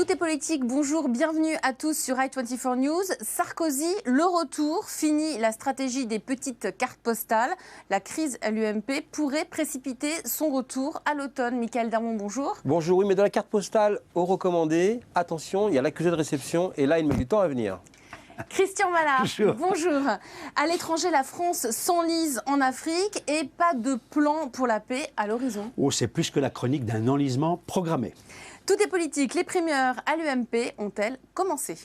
Tout est politique, bonjour, bienvenue à tous sur i24 News. Sarkozy, le retour, fini la stratégie des petites cartes postales. La crise à l'UMP pourrait précipiter son retour à l'automne. Michael Darmon, bonjour. Bonjour, oui, mais de la carte postale au recommandé, attention, il y a l'accusé de réception et là, il met du temps à venir. Christian Mallard, bonjour. À l'étranger, la France s'enlise en Afrique et pas de plan pour la paix à l'horizon. Oh, c'est plus que la chronique d'un enlisement programmé. Tout est politique, les primeurs à l'UMP ont-elles commencé?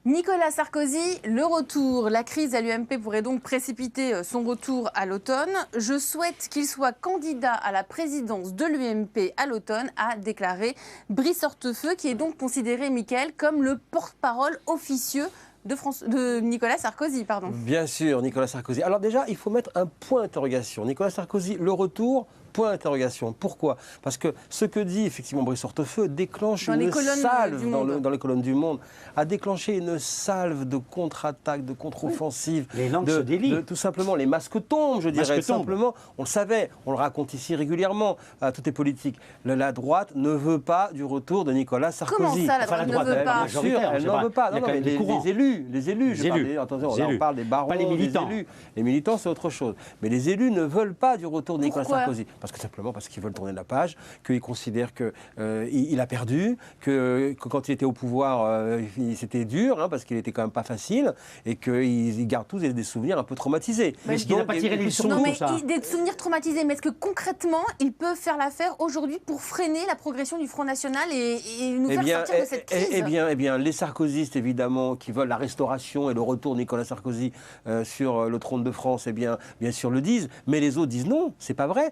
Nicolas Sarkozy, le retour. La crise à l'UMP pourrait donc précipiter son retour à l'automne. Je souhaite qu'il soit candidat à la présidence de l'UMP à l'automne, a déclaré Brice Hortefeux, qui est donc considéré, Michael, comme le porte-parole officieux de Nicolas Sarkozy. Pardon. Bien sûr, Nicolas Sarkozy. Alors déjà, il faut mettre un point d'interrogation. Nicolas Sarkozy, le retour, point d'interrogation. Pourquoi? Parce que ce que dit effectivement Brice Hortefeux déclenche une salve dans les colonnes du Monde, a déclenché une salve de contre-attaque, de contre-offensive. Les langues se délient. Tout simplement, les masques tombent, je dirais. Simplement, on le savait, on le raconte ici régulièrement, tout est politique. La droite ne veut pas du retour de Nicolas Sarkozy. Comment ça, la droite ne veut pas? Bien sûr, elle n'en veut pas. Non, mais les élus, attention, là on parle des barons, pas les militants. Des élus. Les militants, c'est autre chose. Mais les élus ne veulent pas du retour de Nicolas Sarkozy. Parce qu'ils veulent tourner la page, qu'ils considèrent qu'il a perdu, que quand il était au pouvoir, c'était dur, parce qu'il était quand même pas facile, et qu'ils gardent tous des souvenirs un peu traumatisés. Mais est-ce qu'il n'a pas tiré les leçons de tout ça? Des souvenirs traumatisés, mais est-ce que concrètement, ils peuvent faire l'affaire aujourd'hui pour freiner la progression du Front National et nous faire sortir de cette crise? Eh bien, les sarkozystes, évidemment, qui veulent la restauration et le retour de Nicolas Sarkozy sur le trône de France, bien sûr le disent, mais les autres disent non, c'est pas vrai.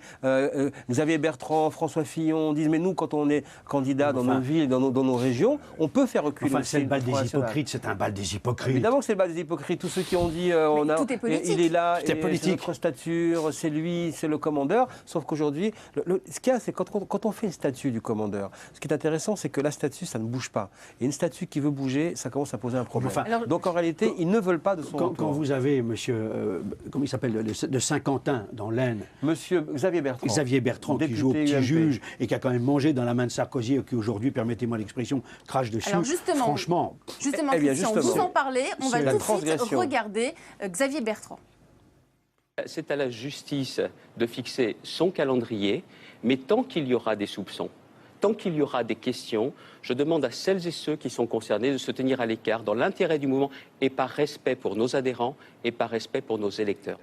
Xavier Bertrand, François Fillon disent mais nous, quand on est candidat dans nos villes, dans nos régions, on peut faire reculer. Enfin, c'est le bal des hypocrites, c'est un bal des hypocrites. Évidemment que c'est le bal des hypocrites. Tous ceux qui ont dit tout est politique. il est là, c'est politique. Notre stature, c'est lui, c'est le commandeur. Sauf qu'aujourd'hui, ce qu'il y a, c'est quand on fait une statue du commandeur, ce qui est intéressant, c'est que la statue, ça ne bouge pas. Et une statue qui veut bouger, ça commence à poser un problème. Donc en réalité, ils ne veulent pas de son retour. Quand vous avez monsieur, comment il s'appelle, de Saint-Quentin, dans l'Aisne. Monsieur Xavier Bertrand. Qui joue au petit juge et qui a quand même mangé dans la main de Sarkozy et qui aujourd'hui, permettez-moi l'expression, crache dessus. Alors justement, franchement, Christian, vous en parlez, on va tout de suite regarder Xavier Bertrand. C'est à la justice de fixer son calendrier, mais tant qu'il y aura des soupçons, tant qu'il y aura des questions, je demande à celles et ceux qui sont concernés de se tenir à l'écart dans l'intérêt du mouvement et par respect pour nos adhérents et par respect pour nos électeurs.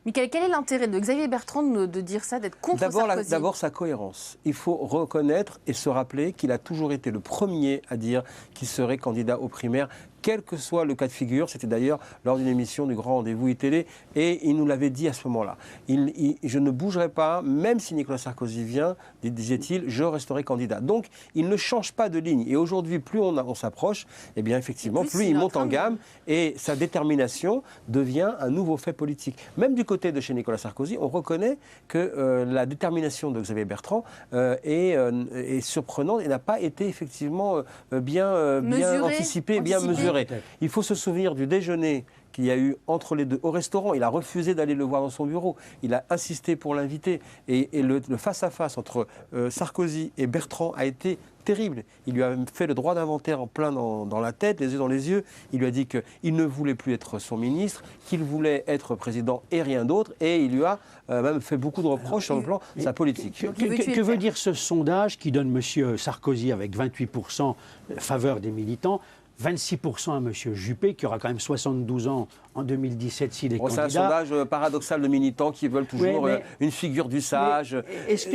Michael, quel est l'intérêt de Xavier Bertrand de dire ça, d'être contre Sarkozy? D'abord sa cohérence. Il faut reconnaître et se rappeler qu'il a toujours été le premier à dire qu'il serait candidat aux primaires, quel que soit le cas de figure. C'était d'ailleurs lors d'une émission du Grand Rendez-vous iTélé, et il nous l'avait dit à ce moment-là. Je ne bougerai pas, même si Nicolas Sarkozy vient, disait-il, je resterai candidat. Donc, il ne change pas de ligne. Et aujourd'hui, plus on s'approche, eh bien, effectivement, plus il monte en gamme, et sa détermination devient un nouveau fait politique. Même du côté de chez Nicolas Sarkozy, on reconnaît que la détermination de Xavier Bertrand est surprenante et n'a pas été effectivement bien anticipée, bien mesurée. Il faut se souvenir du déjeuner qu'il y a eu entre les deux au restaurant. Il a refusé d'aller le voir dans son bureau. Il a insisté pour l'inviter. Et le face-à-face entre Sarkozy et Bertrand a été terrible. Il lui a fait le droit d'inventaire en plein dans la tête, les yeux dans les yeux. Il lui a dit qu'il ne voulait plus être son ministre, qu'il voulait être président et rien d'autre. Et il lui a même fait beaucoup de reproches sur le plan de sa politique. Que veut dire ce sondage qui donne M. Sarkozy avec 28% faveur des militants, 26% à M. Juppé, qui aura quand même 72 ans en 2017 s'il est candidat. C'est un sondage paradoxal de militants qui veulent toujours une figure du sage. Est-ce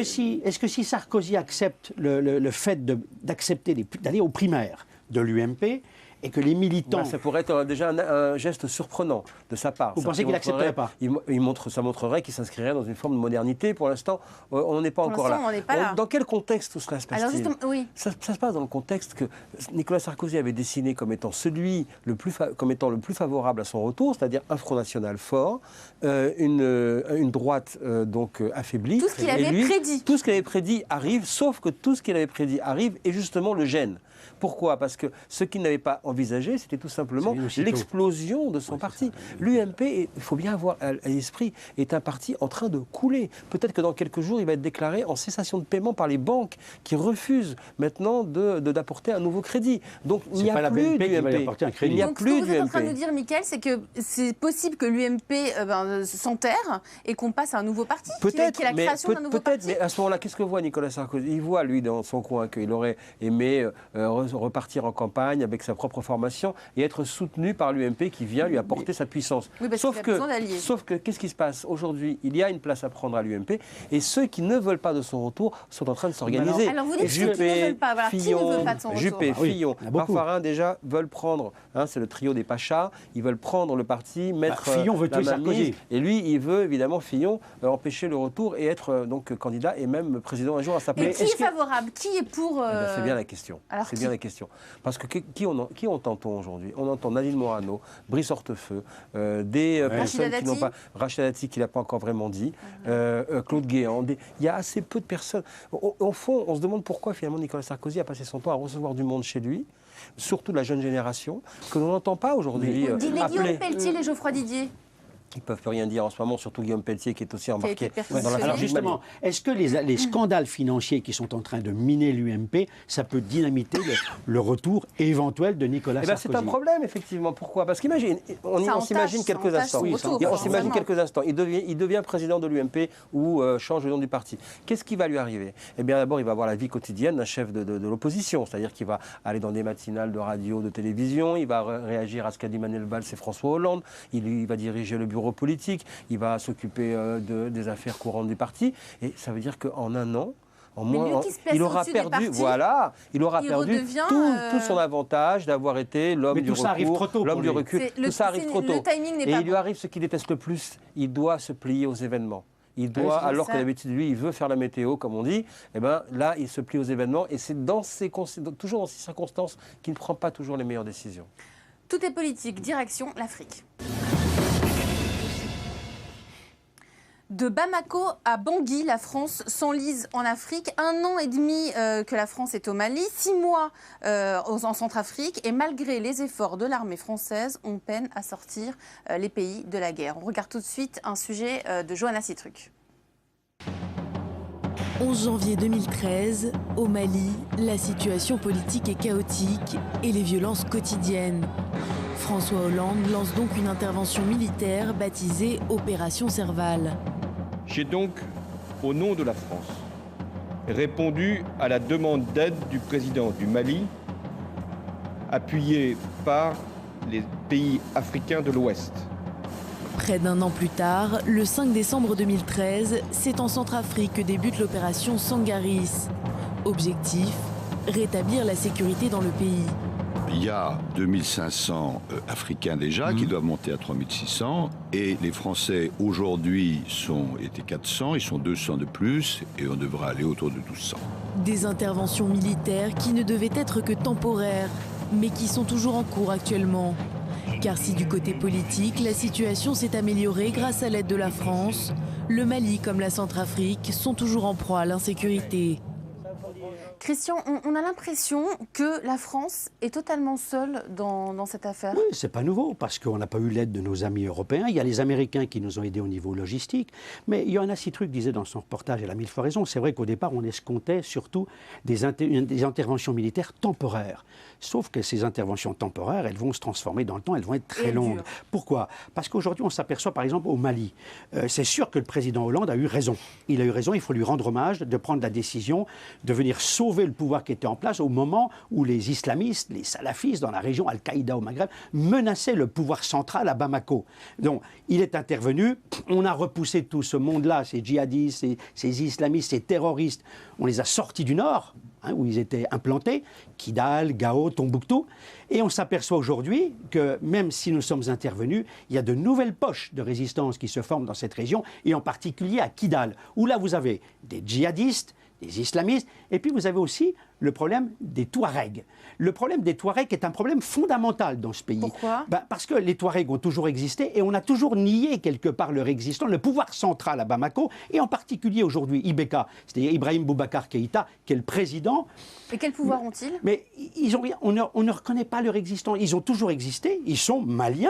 que si Sarkozy accepte le fait d'aller aux primaires de l'UMP, et que les militants... ça pourrait être déjà un geste surprenant de sa part. Vous pensez qu'il n'accepterait pas? Ça montrerait qu'il s'inscrirait dans une forme de modernité. Pour l'instant, on n'en est pas encore là. Dans quel contexte tout cela se passe-t-il? Ça se passe dans le contexte que Nicolas Sarkozy avait dessiné comme étant comme étant le plus favorable à son retour, c'est-à-dire un Front National fort, une droite donc affaiblie. Tout ce qu'il avait prédit. Tout ce qu'il avait prédit arrive, sauf que tout ce qu'il avait prédit arrive et justement le gêne. Pourquoi? Parce que ce qu'il n'avait pas envisagé, c'était tout simplement l'explosion de son parti. L'UMP, il faut bien avoir à l'esprit, est un parti en train de couler. Peut-être que dans quelques jours, il va être déclaré en cessation de paiement par les banques qui refusent maintenant d'apporter un nouveau crédit. Donc il n'y a plus d'UMP. Il n'y a Donc, plus ce que vous êtes en train de d'UMP. nous dire, Mickaël, c'est que c'est possible que l'UMP s'enterre et qu'on passe à un nouveau parti, Peut-être, qui est la création d'un nouveau parti. mais à ce moment-là, qu'est-ce que voit Nicolas Sarkozy? Il voit, lui, dans son coin, qu'il aurait aimé repartir en campagne avec sa propre formation et être soutenu par l'UMP qui vient lui apporter sa puissance. Oui, parce qu'il a besoin d'alliés. Sauf que, qu'est-ce qui se passe? Aujourd'hui, il y a une place à prendre à l'UMP et ceux qui ne veulent pas de son retour sont en train de s'organiser. Alors vous dites ceux qui ne veulent pas. Voilà, qui ne veut pas de son retour? Juppé, Fillon, Raffarin déjà veulent prendre, c'est le trio des Pachas, ils veulent prendre le parti, mettre Fillon veut tuer Sarkozy. Et lui, il veut évidemment, Fillon, empêcher le retour et être donc candidat et même président un jour à sa place. Et qui est favorable? Qui est pour C'est bien la question. C'est bien la question. Parce que qui entend-on aujourd'hui? On entend Nadine Morano, Brice Hortefeux, des personnes qui n'ont pas... Rachida Dati qui ne l'a pas encore vraiment dit, Claude Guéant. Il y a assez peu de personnes. Au fond, on se demande pourquoi finalement Nicolas Sarkozy a passé son temps à recevoir du monde chez lui, surtout de la jeune génération, que l'on n'entend pas aujourd'hui. Guillaume Pelletier et Geoffroy Didier. Ils ne peuvent plus rien dire en ce moment, surtout Guillaume Pelletier qui est aussi embarqué dans la Alors justement, est-ce que les scandales financiers qui sont en train de miner l'UMP, ça peut dynamiter le retour éventuel de Nicolas Sarkozy? C'est un problème, effectivement. Pourquoi? Parce qu'imagine, on s'imagine quelques instants. On s'imagine quelques instants. Il devient président de l'UMP ou change le nom du parti. Qu'est-ce qui va lui arriver? Eh bien, d'abord, il va avoir la vie quotidienne d'un chef de l'opposition. C'est-à-dire qu'il va aller dans des matinales de radio, de télévision. Il va réagir à ce qu'a dit Manuel Valls et François Hollande. Il va diriger le bureau politique, il va s'occuper des affaires courantes du parti, et ça veut dire qu'en un an, il aura perdu, tout son avantage d'avoir été l'homme du recours, l'homme du recul. Tout ça arrive trop tôt. Le timing n'est pas et bon. il lui arrive ce qu'il déteste le plus, il doit se plier aux événements. Il doit, alors que d'habitude, lui, il veut faire la météo, comme on dit, et ben là, il se plie aux événements, et c'est toujours dans ces circonstances qu'il ne prend pas toujours les meilleures décisions. Tout est politique, direction l'Afrique. De Bamako à Bangui, la France s'enlise en Afrique. 1 an et demi que la France est au Mali, 6 mois en Centrafrique. Et malgré les efforts de l'armée française, on peine à sortir les pays de la guerre. On regarde tout de suite un sujet de Johanna Citruc. 11 janvier 2013, au Mali, la situation politique est chaotique et les violences quotidiennes. François Hollande lance donc une intervention militaire baptisée Opération Serval. J'ai donc, au nom de la France, répondu à la demande d'aide du président du Mali, appuyé par les pays africains de l'Ouest. Près d'1 an plus tard, le 5 décembre 2013, c'est en Centrafrique que débute l'opération Sangaris. Objectif, rétablir la sécurité dans le pays. Il y a 2500 Africains déjà qui doivent monter à 3600 et les Français aujourd'hui étaient 400, ils sont 200 de plus et on devrait aller autour de 1200. Des interventions militaires qui ne devaient être que temporaires, mais qui sont toujours en cours actuellement. Car si du côté politique, la situation s'est améliorée grâce à l'aide de la France, le Mali comme la Centrafrique sont toujours en proie à l'insécurité. Christian, on a l'impression que la France est totalement seule dans cette affaire. Oui, c'est pas nouveau, parce qu'on n'a pas eu l'aide de nos amis européens. Il y a les Américains qui nous ont aidés au niveau logistique. Mais Johanna Citruc disait dans son reportage, elle a 1000 fois raison, c'est vrai qu'au départ, on escomptait surtout des interventions militaires temporaires. Sauf que ces interventions temporaires, elles vont se transformer dans le temps, elles vont être très longues. Pourquoi? Parce qu'aujourd'hui, on s'aperçoit, par exemple, au Mali. C'est sûr que le président Hollande a eu raison. Il a eu raison, il faut lui rendre hommage de prendre la décision de venir sauver le pouvoir qui était en place au moment où les islamistes, les salafistes dans la région, Al-Qaïda au Maghreb, menaçaient le pouvoir central à Bamako. Donc, il est intervenu, on a repoussé tout ce monde-là, ces djihadistes, ces islamistes, ces terroristes, on les a sortis du nord, où ils étaient implantés, Kidal, Gao, Tombouctou, et on s'aperçoit aujourd'hui que même si nous sommes intervenus, il y a de nouvelles poches de résistance qui se forment dans cette région, et en particulier à Kidal, où là vous avez des djihadistes, des islamistes. Et puis vous avez aussi le problème des Touaregs. Le problème des Touaregs est un problème fondamental dans ce pays. Pourquoi ? Parce que les Touaregs ont toujours existé et on a toujours nié quelque part leur existence, le pouvoir central à Bamako, et en particulier aujourd'hui IBK, c'est-à-dire Ibrahim Boubacar Keïta, qui est le président. Et quel pouvoir ont-ils ? Mais on ne reconnaît pas leur existence. Ils ont toujours existé, ils sont maliens,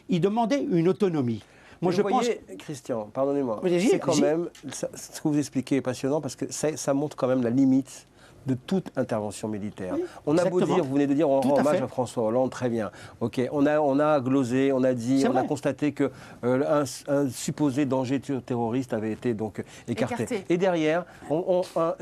ils demandaient une autonomie. Moi, je pense... Christian, pardonnez-moi, c'est quand même, ce que vous expliquez est passionnant parce que ça montre quand même la limite de toute intervention militaire. Oui, on a beau dire, vous venez de dire, on rend hommage à François Hollande, très bien. Ok, on a glosé, on a dit, on a constaté que un supposé danger terroriste avait été donc écarté. Et derrière,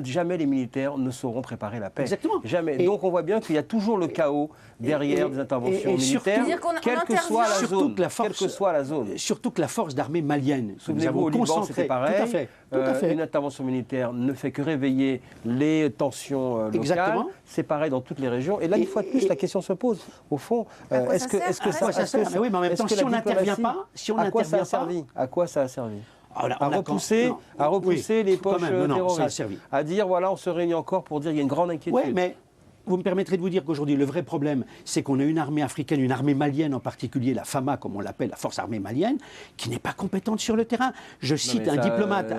jamais les militaires ne sauront préparer la paix. Exactement. Jamais. Et donc on voit bien qu'il y a toujours le chaos derrière des interventions militaires, quelle que soit la zone. Surtout que la force d'armée malienne, souvenez-vous, au Liban, c'était pareil. Tout à fait. Une intervention militaire ne fait que réveiller les tensions locales. C'est pareil dans toutes les régions. Et là, une fois de plus, la question se pose. Au fond, est-ce que ça sert ? Oui, mais en même temps, si on n'intervient pas, à quoi ça a servi ? À quoi ça a servi ? À repousser les poches terroristes. À dire, voilà, on se réunit encore pour dire qu'il y a une grande inquiétude. Oui, mais vous me permettrez de vous dire qu'aujourd'hui, le vrai problème, c'est qu'on a une armée africaine, une armée malienne en particulier, la FAMA, comme on l'appelle, la force armée malienne, qui n'est pas compétente sur le terrain. Je cite un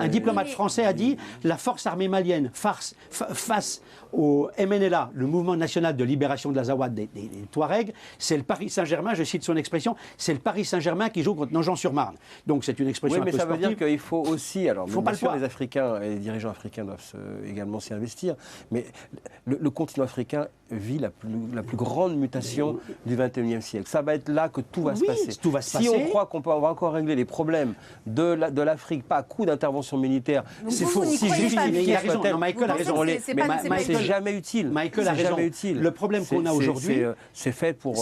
diplomate français a dit « La force armée malienne, face au MNLA, le Mouvement national de libération de l'Azawad des Touaregs, c'est le Paris Saint-Germain, je cite son expression, c'est le Paris Saint-Germain qui joue contre Nogent-sur-Marne. » Donc c'est une expression un peu sportive. Oui, mais ça veut dire qu'il faut aussi, alors bien sûr, les Africains et les dirigeants africains doivent également s'y investir, mais le continent africain vit la plus grande mutation du XXIe siècle. Ça va être là que tout va se passer. Si on croit qu'on va encore régler les problèmes de l'Afrique, pas à coup d'intervention militaire, c'est faux. Si justifier Michael a raison. Mais c'est jamais utile. Michael a raison. Le problème qu'on a aujourd'hui, c'est fait pour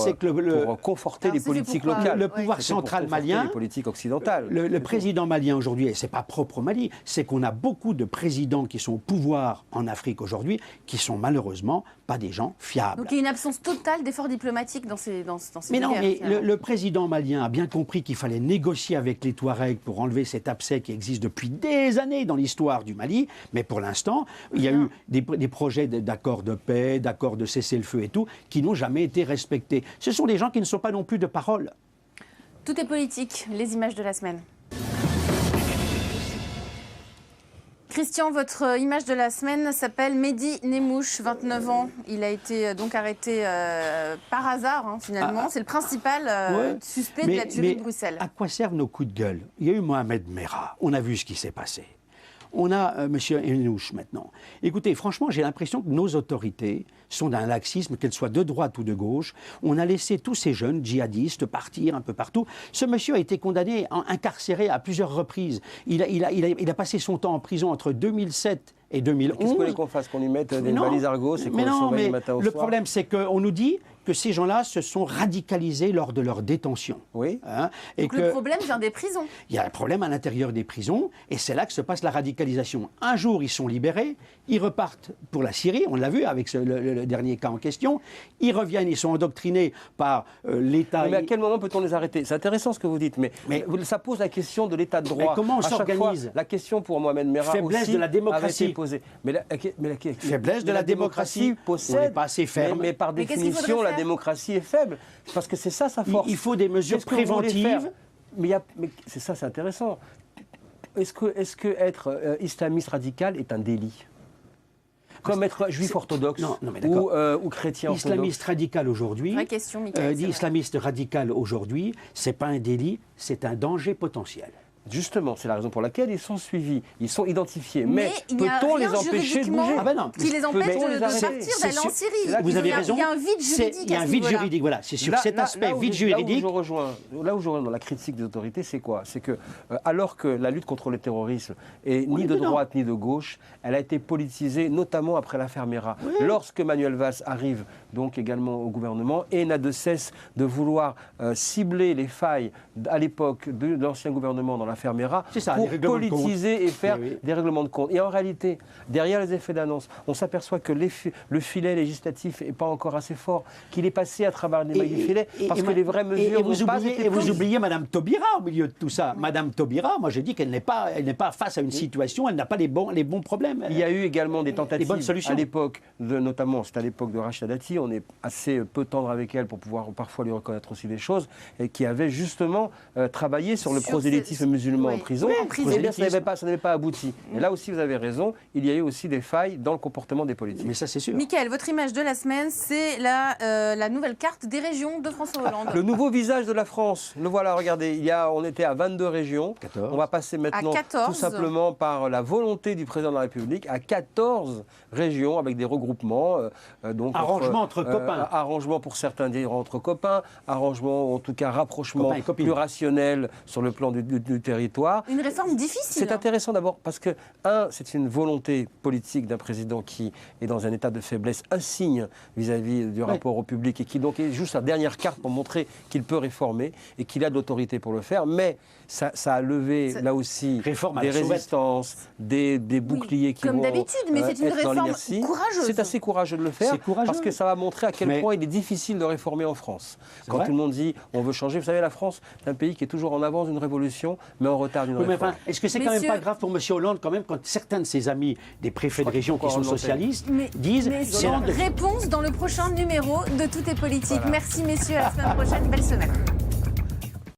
conforter les politiques locales. Le pouvoir central malien, les politiques occidentales. Le président malien aujourd'hui, et c'est pas propre au Mali, c'est qu'on a beaucoup de présidents qui sont au pouvoir en Afrique aujourd'hui, qui sont malheureusement pas des gens fiables. Donc il y a une absence totale d'efforts diplomatiques dans ces Mais non, mais guerres, le président malien a bien compris qu'il fallait négocier avec les Touaregs pour enlever cet abcès qui existe depuis des années dans l'histoire du Mali. Mais pour l'instant, il y a eu des projets d'accords de paix, d'accords de cessez-le-feu et tout, qui n'ont jamais été respectés. Ce sont des gens qui ne sont pas non plus de parole. Tout est politique. Les images de la semaine. Christian, votre image de la semaine s'appelle Mehdi Nemmouche, 29 ans. Il a été donc arrêté par hasard, finalement. C'est le principal suspect de la tuerie de Bruxelles. À quoi servent nos coups de gueule ? Il y a eu Mohamed Merah. On a vu ce qui s'est passé. On a M. Nemmouche maintenant. Écoutez, franchement, j'ai l'impression que nos autorités sont d'un laxisme, qu'elles soient de droite ou de gauche. On a laissé tous ces jeunes djihadistes partir un peu partout. Ce monsieur a été condamné, incarcéré à plusieurs reprises. Il a passé son temps en prison entre 2007 et 2011. Qu'est-ce que vous voulez qu'on fasse ? Qu'on lui mette des balises Argos et qu'on le surveille le matin au soir ? Le problème, c'est qu'on nous dit que ces gens-là se sont radicalisés lors de leur détention. Oui. Donc le problème vient des prisons. Il y a un problème à l'intérieur des prisons, et c'est là que se passe la radicalisation. Un jour, ils sont libérés, ils repartent pour la Syrie, on l'a vu avec le dernier cas en question, ils reviennent, ils sont endoctrinés par l'État. Mais à quel moment peut-on les arrêter ? C'est intéressant ce que vous dites, mais ça pose la question de l'État de droit. Mais comment on s'organise ? La question pour Mohamed Merah faiblesse aussi de la démocratie. Posée. Faiblesse de la démocratie possède, on n'est pas assez ferme. Mais par définition, la démocratie est faible. Parce que c'est ça sa force. Il faut des mesures préventives. Mais c'est ça, c'est intéressant. Est-ce que être islamiste radical est un délit ? Comme être juif orthodoxe ou chrétien orthodoxe. Islamiste radical aujourd'hui, vraie question, Michael, islamiste radical aujourd'hui, c'est pas un délit, c'est un danger potentiel. Justement, c'est la raison pour laquelle ils sont suivis, ils sont identifiés. Mais peut-on les empêcher de bouger ? Qui les empêche de partir, d'aller en Syrie. Vous avez raison. Il y a un vide juridique. Il y a un vide juridique, voilà. C'est sur cet aspect vide juridique. Là où je rejoins dans la critique des autorités, c'est quoi ? C'est que, alors que la lutte contre le terrorisme est ni de droite ni de gauche, elle a été politisée, notamment après l'affaire Merah. Lorsque Manuel Valls arrive donc également au gouvernement et n'a de cesse de vouloir cibler les failles à l'époque de l'ancien gouvernement dans fermera C'est ça, pour les règlements de compte. politiser et faire Oui. des règlements de compte. Et en réalité, derrière les effets d'annonce, on s'aperçoit que le filet législatif n'est pas encore assez fort, qu'il est passé à travers les mailles du filet, parce que les vraies mesures n'ont pas été Et vous prises. oubliez Madame Taubira au milieu de tout ça. Madame Taubira, moi j'ai dit qu'elle n'est pas face à une situation, elle n'a pas les bons problèmes. Il y a eu également des tentatives bonnes solutions. à l'époque, notamment c'était à l'époque de Rachida Dati, on est assez peu tendre avec elle pour pouvoir parfois lui reconnaître aussi des choses, et qui avait justement travaillé sur le Sur prosélytisme musulman oui. en prison. Oui, en prison. Eh bien, ça n'avait pas abouti. Et là aussi, vous avez raison, il y a eu aussi des failles dans le comportement des politiques. Mais ça c'est sûr. Mickaël, votre image de la semaine, c'est la nouvelle carte des régions de François Hollande. Le nouveau visage de la France, le voilà, regardez, on était à 22 régions, 14. on va passer maintenant À 14. tout simplement par la volonté du président de la République à 14 régions avec des regroupements. Donc Arrangement entre copains. Arrangement pour certains dire entre copains, arrangement en tout cas rapprochement Copains et copines. plus rationnel sur le plan du territoire. Une réforme difficile. C'est intéressant d'abord parce que, c'est une volonté politique d'un président qui est dans un état de faiblesse insigne vis-à-vis du rapport au public et qui donc est juste sa dernière carte pour montrer qu'il peut réformer et qu'il a de l'autorité pour le faire. Mais ça a levé là aussi Réforme à des la sauvette. résistances, des boucliers qui comme vont d'habitude, mais c'est une être dans réforme l'inertie. courageuse. C'est assez courageux de le faire C'est courageux. parce que ça va montrer à quel Mais- point il est difficile de réformer en France. Quand vrai. tout le monde dit on veut changer, vous savez, la France, c'est un pays qui est toujours en avance d'une révolution, mais en retard d'une Oui, mais réforme. enfin, est-ce que c'est quand même Messieurs- pas grave pour M. Hollande, quand même, quand certains de ses amis, des préfets de crois qu'il région faut qui sont encore socialistes, Mais, disent messieurs, réponse dans le prochain numéro de Tout est politique. Merci messieurs, à la semaine prochaine, belle semaine.